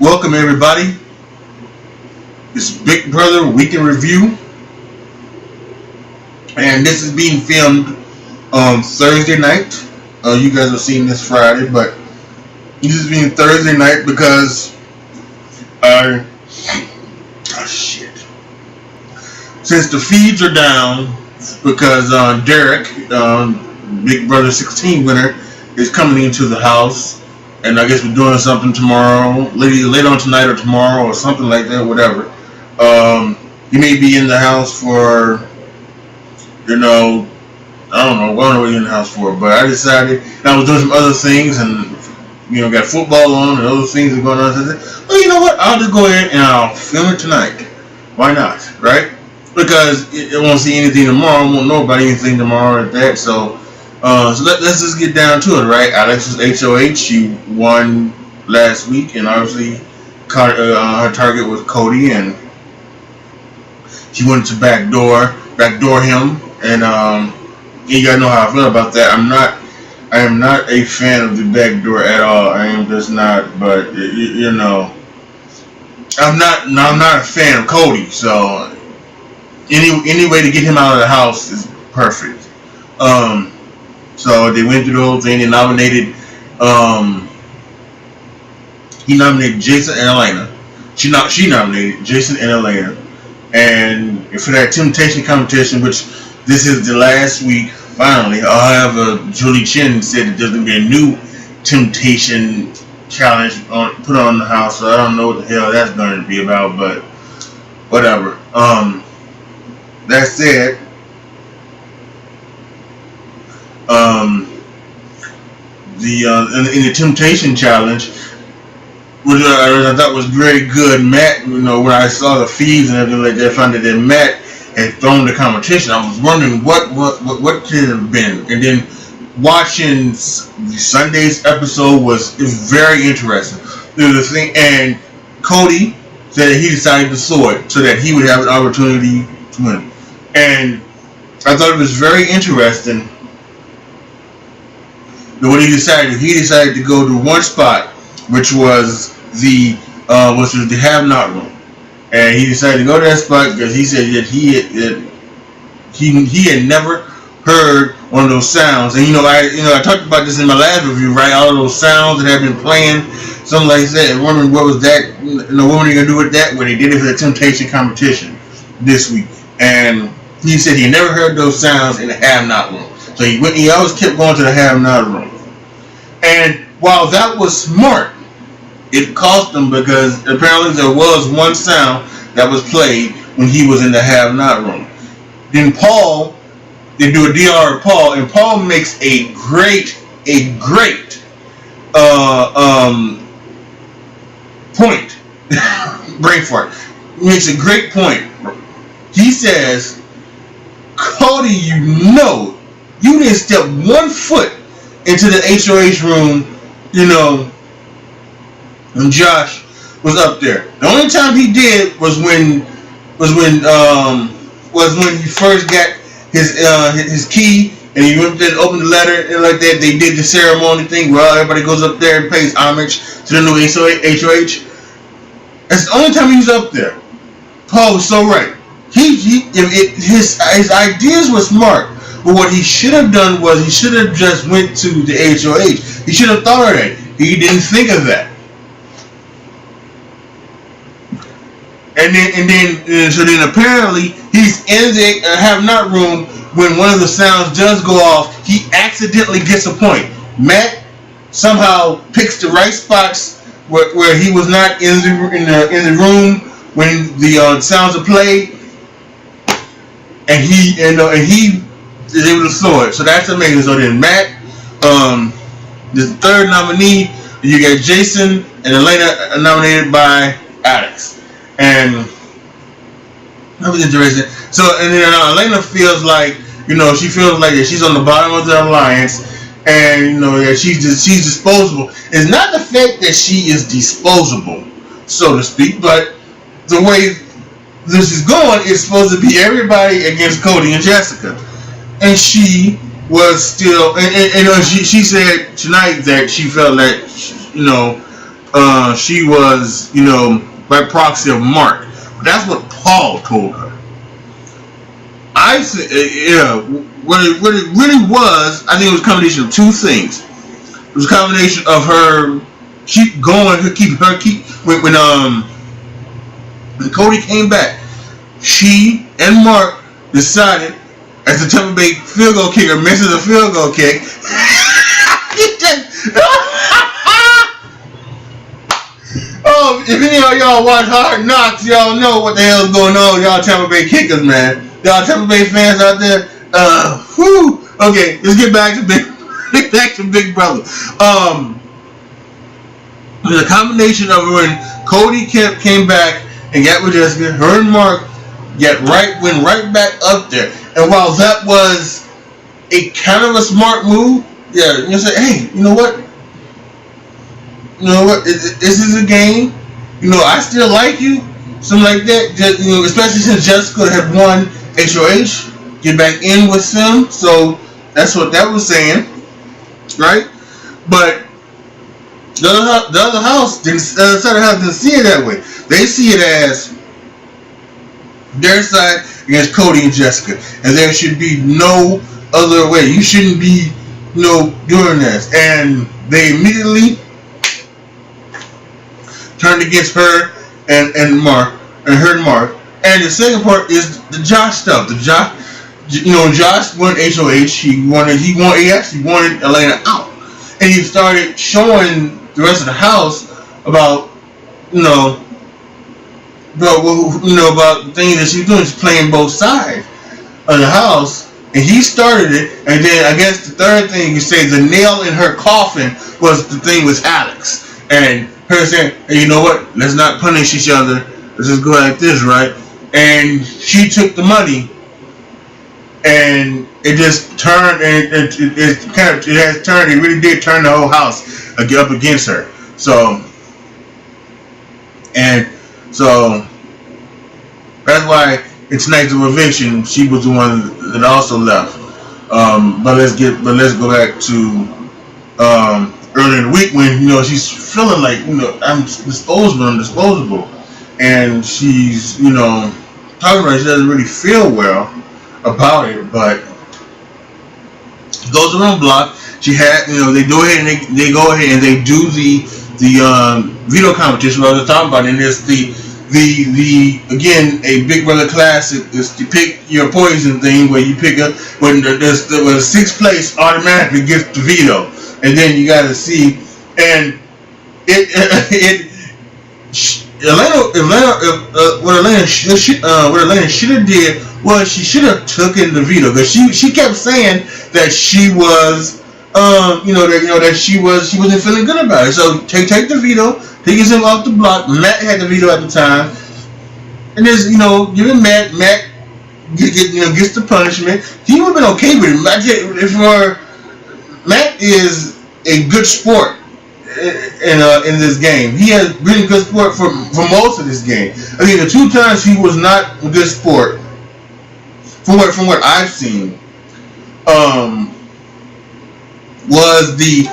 Welcome everybody. It's Big Brother Week in Review, and this is being filmed on Thursday night. You guys are seeing this Friday, but this is being Thursday night because shit. Since the feeds are down, because Derek, Big Brother 16 winner, is coming into the house. And I guess we're doing something tomorrow, later on tonight or tomorrow or something like that, whatever. He may be in the house for, I don't know what he's in the house for, but I decided, and I was doing some other things and, got football on and other things are going on. So I said, well, you know what, I'll just go ahead and I'll film it tonight. Why not, right? Because I won't see anything tomorrow, I won't know about anything tomorrow at that, so let's just get down to it, right? Alexis HOH, she won last week, and obviously her target was Cody, and she wanted to backdoor him, and you gotta know how I feel about that. I am not a fan of the backdoor at all. I am just not, but I'm not a fan of Cody, so any way to get him out of the house is perfect. So they went through the whole thing. They nominated, he nominated Jason and Elena. She nominated Jason and Elena. And for that temptation competition, which this is the last week, finally. However, Julie Chen said that there's going to be a new temptation challenge put on the house. So I don't know what the hell that's going to be about, but whatever. That said, in the temptation challenge, which I thought was very good, Matt, when I saw the feeds and everything like that, I found that Matt had thrown the competition. I was wondering what could have been, and then watching Sunday's episode was very interesting. There was a thing, and Cody said that he decided to sword so that he would have an opportunity to win, and I thought it was very interesting. What he decided to go to one spot, which was the have-not room, and he decided to go to that spot because he said that he had never heard one of those sounds. And I talked about this in my last review, right? All of those sounds that have been playing, something like that. And wondering what was that? What are you gonna do with that? When they did it for the temptation competition this week, and he said he never heard those sounds in the have-not room. So he always kept going to the have-not room. And while that was smart, it cost him because apparently there was one sound that was played when he was in the have-not room. Then they do a DR with Paul, and Paul makes a great point. Brain fart. Makes a great point. He says, Cody, you didn't step 1 foot into the HOH room, when Josh was up there. The only time he did was when he first got his key and he went there and opened the letter and like that. They did the ceremony thing where everybody goes up there and pays homage to the new HOH. That's the only time he was up there. Paul was so right. His ideas were smart. But what he should have done was he should have just went to the HOH. He should have thought of that. He didn't think of that. And then apparently he's in the have-not room when one of the sounds does go off. He accidentally gets a point. Matt somehow picks the right spots where he was not in the room when the sounds are played, and he is able to throw it. So that's amazing. So then Matt, the third nominee, you get Jason and Elena nominated by Alex. And that was interesting. So and then Elena feels like she feels like that she's on the bottom of the alliance, and that she's disposable. It's not the fact that she is disposable, so to speak, but the way this is going, it's supposed to be everybody against Cody and Jessica. And she was still, and she said tonight that she felt that she was, by proxy of Mark. But that's what Paul told her. I said, what it really was, I think it was a combination of two things. It was a combination of her when Cody came back, she and Mark decided, as the Tampa Bay field goal kicker misses a field goal kick, oh, if any of y'all watch Hard Knocks, y'all know what the hell is going on, y'all Tampa Bay kickers, man. Y'all Tampa Bay fans out there, okay, let's get back to Big Brother. There's a combination of when Cody came back and got with Jessica, her and Mark went right back up there. And while that was a kind of a smart move, you say, hey, you know what? This is a game. I still like you. Something like that. Just, especially since Jessica had won HOH, get back in with them. So that's what that was saying, right? But the other house, the other side of the house didn't see it that way. They see it as their side against Cody and Jessica, and there should be no other way. You shouldn't be, doing this. And they immediately turned against her and Mark, And the second part is the Josh stuff. Josh won HOH. He actually wanted Elena out, and he started showing the rest of the house about about the things that she's doing. She's playing both sides of the house, and he started it. And then I guess the third thing you say, the nail in her coffin, was the thing with Alex and her saying, hey, you know what? Let's not punish each other. Let's just go like this, right? And she took the money, and it just turned, and it has turned. It really did turn the whole house up against her. So that's why it's night of eviction. She was the one that also left. But let's go back to earlier in the week when she's feeling like I'm disposable, and she's talking about she doesn't really feel well about it, but she goes around the block. She had they go ahead and they do the veto competition I was talking about, and there's the again a Big Brother classic is to pick your poison thing, where you pick up when the sixth place automatically gets the veto, and then you got to see, and what Elena should have did was she should have taken the veto, because she kept saying that she was that she wasn't feeling good about it. So take the veto, take him off the block. Matt had the veto at the time, and there's giving Matt gets the punishment. He would have been okay with it. Matt is a good sport in this game. He has been good sport for most of this game. I mean, the two times he was not a good sport, from what I've seen, was the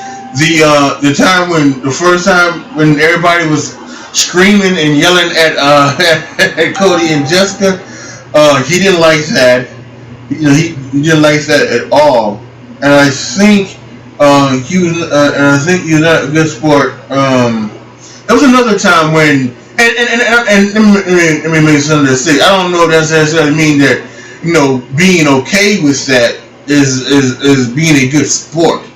time when the first time when everybody was screaming and yelling at Cody and Jessica. He didn't like that. He didn't like that at all. And I think he was not a good sport. There was another time when and let me make something to say. I don't know if that necessarily mean that being okay with that is being a good sport.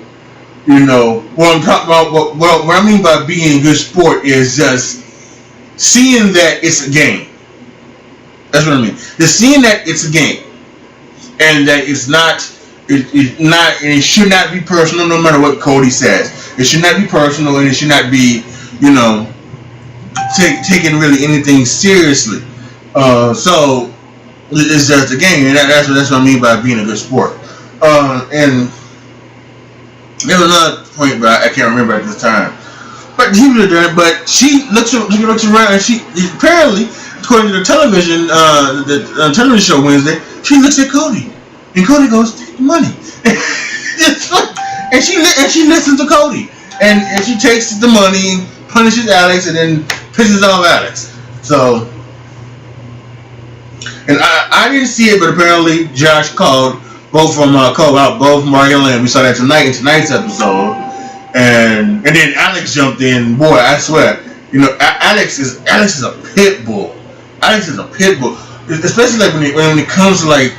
What I'm talking about, what I mean by being a good sport is just seeing that it's a game. That's what I mean. Just seeing that it's a game, and that it's not, and it should not be personal, no matter what Cody says. It should not be personal, and it should not be, taking really anything seriously. So it's just a game, and that's what I mean by being a good sport. And there was another point, but I can't remember at this time. But he was there. But she looks around, and she apparently, according to the television, the television show Wednesday, she looks at Cody, and Cody goes, "Take the money," and she listens to Cody, and she takes the money, punishes Alex and then pisses off Alex. So, and I didn't see it, but apparently Josh called out both Mario and Lamb. We saw that tonight in tonight's episode, and then Alex jumped in. Boy, I swear, Alex is a pit bull. Alex is a pit bull, especially like when it comes to like.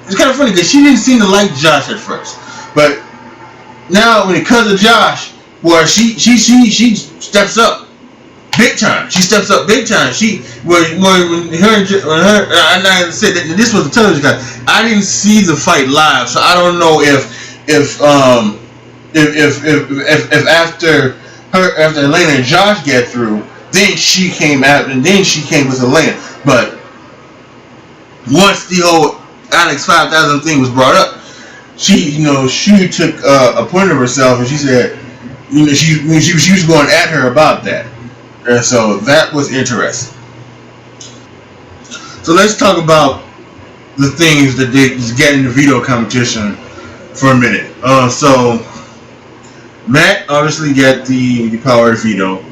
It's kind of funny because she didn't seem to like Josh at first, but now when it comes to Josh, boy, she steps up big time. She steps up big time. When her and I said that this was a television guy. I didn't see the fight live, so I don't know if after Elena and Josh get through, then she came out and then she came with Elena. But once the whole Alex 5000 thing was brought up, she took a point of herself and she said, she was going at her about that, and so that was interesting. So let's talk about the things that they get in the veto competition for a minute. So Matt obviously got the power of veto.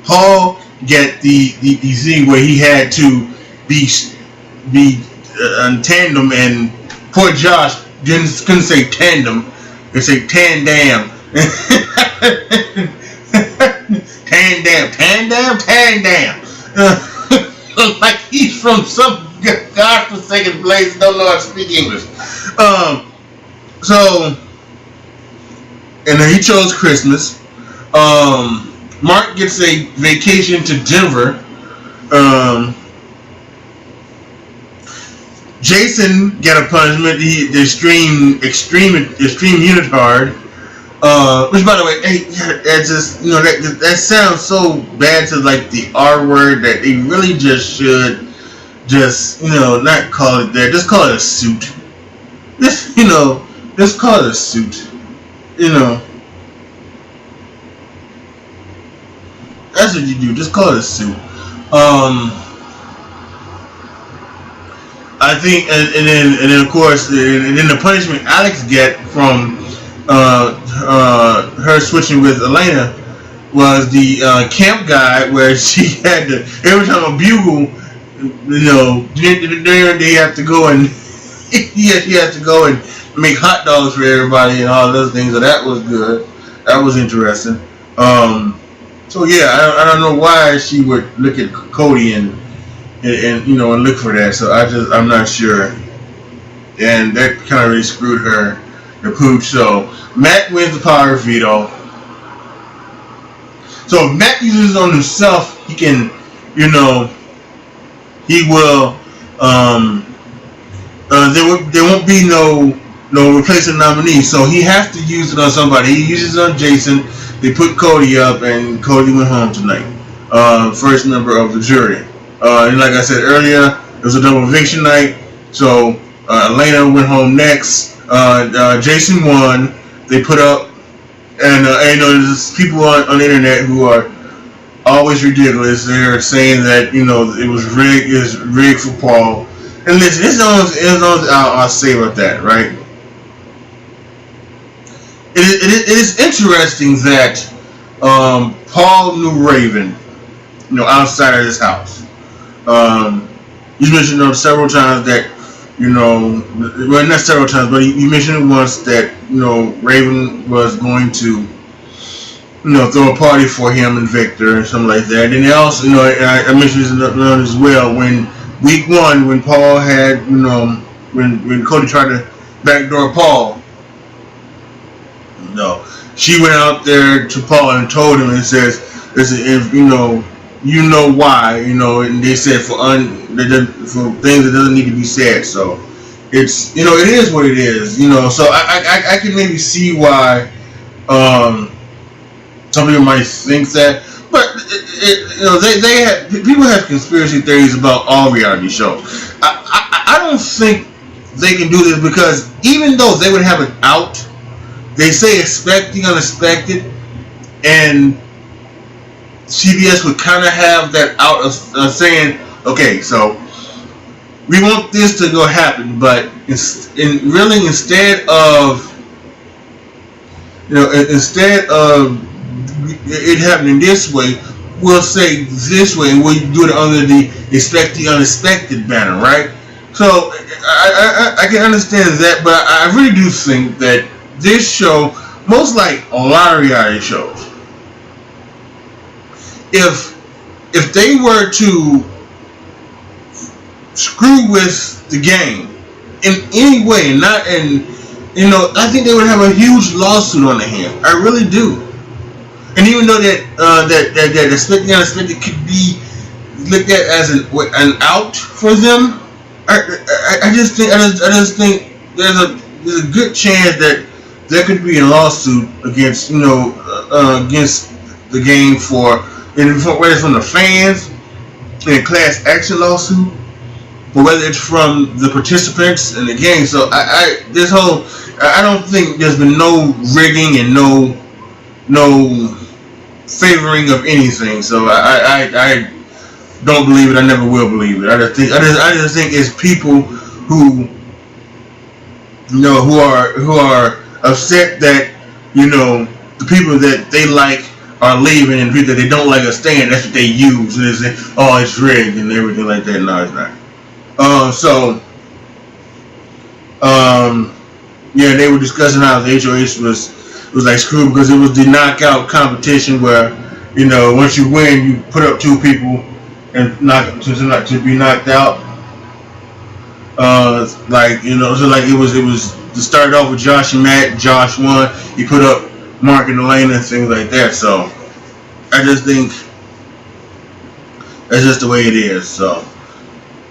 Paul get the thing where he had to be in tandem, and poor Josh couldn't say tandem, they say tandem. Tandem. Like he's from some godforsaken place, don't know how to speak English. So, and then he chose Christmas. Mark gets a vacation to Denver. Jason got a punishment. The extreme unitard. Which, by the way, hey, that just that sounds so bad to like the R word that they really just should not call it that. Just call it a suit. Just call it a suit. That's what you do. Just call it a suit. I think, and then of course, and then the punishment Alex get from her switching with Elena was the camp guide where she had to, every time a bugle, they have to go and she has to go and make hot dogs for everybody and all those things. So that was good. That was interesting. So yeah, I don't know why she would look at Cody and look for that. So I'm not sure. And that kind of really screwed her, the pooch. So Matt wins the power of veto. So if Matt uses it on himself, he can, he will. There won't be no replacement nominee. So he has to use it on somebody. He uses it on Jason. They put Cody up, and Cody went home tonight. First member of the jury. And like I said earlier, it was a double eviction night. So Elena went home next. Jason won. They put up, and there's people on the internet who are always ridiculous. They're saying that it was rigged for Paul. And listen, this is I'll say about that, right? It is interesting that Paul knew Raven, outside of this house. You mentioned several times that well, not several times, but you mentioned it once that Raven was going to throw a party for him and Victor and something like that. And they also I mentioned this as well when week 1 when Paul had when Cody tried to backdoor Paul. She went out there to Paul and told him and says, "Listen, if why, and they said for things that doesn't need to be said." So it's it is what it is, So I can maybe see why some people might think that, but people have conspiracy theories about all reality shows. I don't think they can do this because even though they would have an out. They say expect the unexpected, and CBS would kind of have that out of saying, okay, so we want this to go happen, but instead of Instead of it happening this way, we'll say this way, and we'll do it under the expect the unexpected banner, right? So I can understand that, but I really do think that this show, most like a lot of reality shows, if they were to screw with the game in any way, and not and I think they would have a huge lawsuit on their hands. I really do. And even though that expected the unexpected could be looked at as an out for them, I just think there's a good chance that there could be a lawsuit against against the game whether it's from the fans in a class action lawsuit, or whether it's from the participants in the game. So I don't think there's been no rigging and no favoring of anything. So I don't believe it. I never will believe it. I just think it's people who who are upset that the people that they like are leaving, and people that they don't like are staying. That's what they use, and they say, "Oh, it's rigged" and everything like that. No, it's not. Yeah, they were discussing how the HOH was like screwed because it was the knockout competition where once you win, you put up two people and to be knocked out. So like it was to start off with Josh and Matt. Josh won. He put up Mark and Elena and things like that. So I just think that's just the way it is. So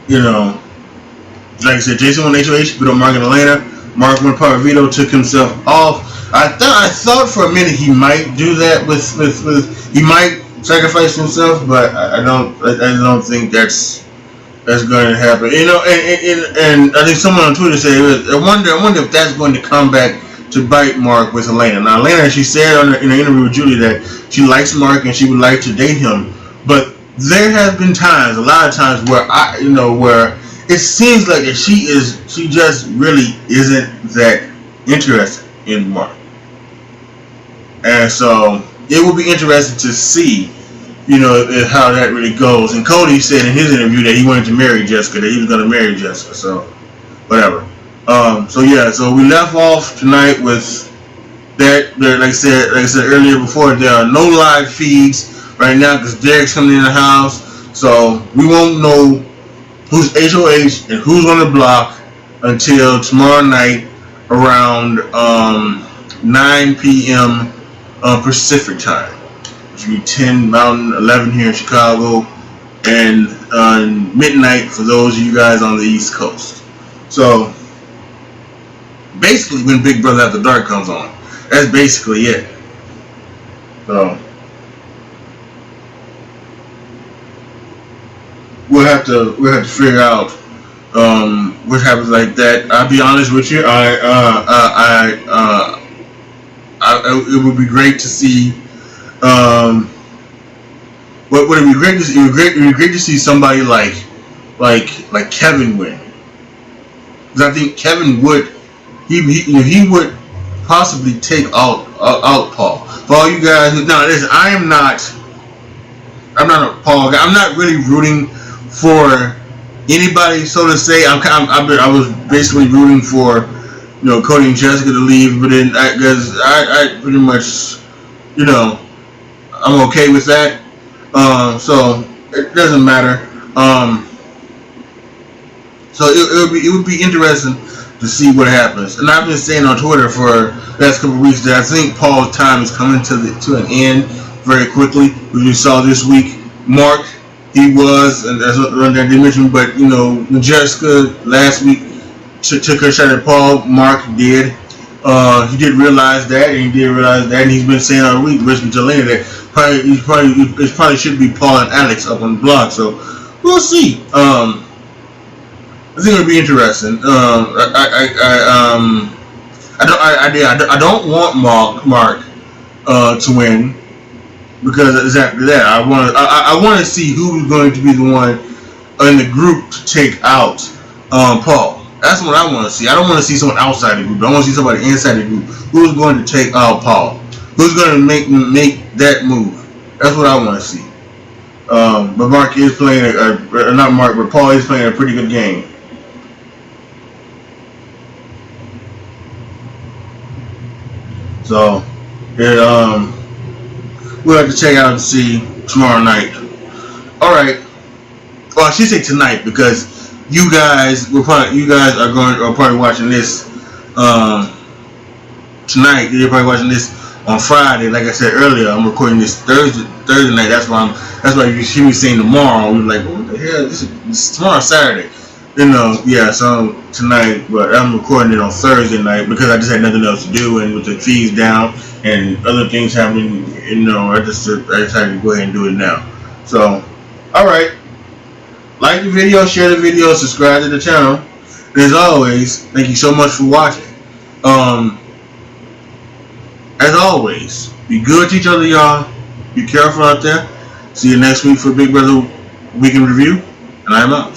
like I said, Jason won HOH, put up Mark and Elena. Mark won Power Veto, took himself off. I thought for a minute he might do that with he might sacrifice himself, but I don't think that's going to happen. And I think someone on Twitter said, I wonder if that's going to come back to bite Mark with Elena. Now Elena, she said in an interview with Julie that she likes Mark and she would like to date him, but there have been times, a lot of times where where it seems like that she just really isn't that interested in Mark. And so it will be interesting to see, how that really goes. And Cody said in his interview that he wanted to marry Jessica, that he was going to marry Jessica. So, whatever. So we left off tonight with that. Like I said earlier before, there are no live feeds right now because Derek's coming in the house. So we won't know who's HOH and who's on the block until tomorrow night around 9 p.m. Pacific time, which will be 10 Mountain, 11 here in Chicago, and midnight for those of you guys on the East Coast. So basically when Big Brother After Dark comes on, that's basically it. So we'll have to figure out what happens like that. I'll be honest with you. It would be great to see. What would be great to see? It would be great to see somebody like Kevin win. Because I think Kevin would. He would possibly take out Paul. For all you guys, now listen, I'm not a Paul guy. I'm not really rooting for anybody, so to say. I was basically rooting for Cody and Jessica to leave, but then because I pretty much I'm okay with that. So it doesn't matter. So it would be interesting to see what happens. And I've been saying on Twitter for the last couple of weeks that I think Paul's time is coming to an end very quickly. As we saw this week, Mark, he was, and that's what they mentioned, but Jessica last week took her shot at Paul. Mark did. He did realize that, and he's been saying all week, listening to Elena, that it probably should be Paul and Alex up on the block. So we'll see. I think it'll be interesting. I don't want Mark to win, because exactly that. I want to see who's going to be the one in the group to take out Paul. That's what I want to see. I don't want to see someone outside the group. I want to see somebody inside the group. Who's going to take out Paul? Who's going to make that move? That's what I want to see. But Mark is playing not Mark, but Paul is playing a pretty good game. So, we'll have to check out and see tomorrow night. All right. Well, I should say tonight because you guys are probably watching this tonight. You're probably watching this on Friday. Like I said earlier, I'm recording this Thursday night. That's why you hear me saying tomorrow. We're like, what the hell? This is tomorrow, Saturday. Yeah. So tonight, but I'm recording it on Thursday night because I just had nothing else to do, and with the fees down and other things happening, I just decided to go ahead and do it now. So, all right. Like the video, share the video, subscribe to the channel. And as always, thank you so much for watching. As always, be good to each other, y'all. Be careful out there. See you next week for Big Brother Weekend Review. And I'm out.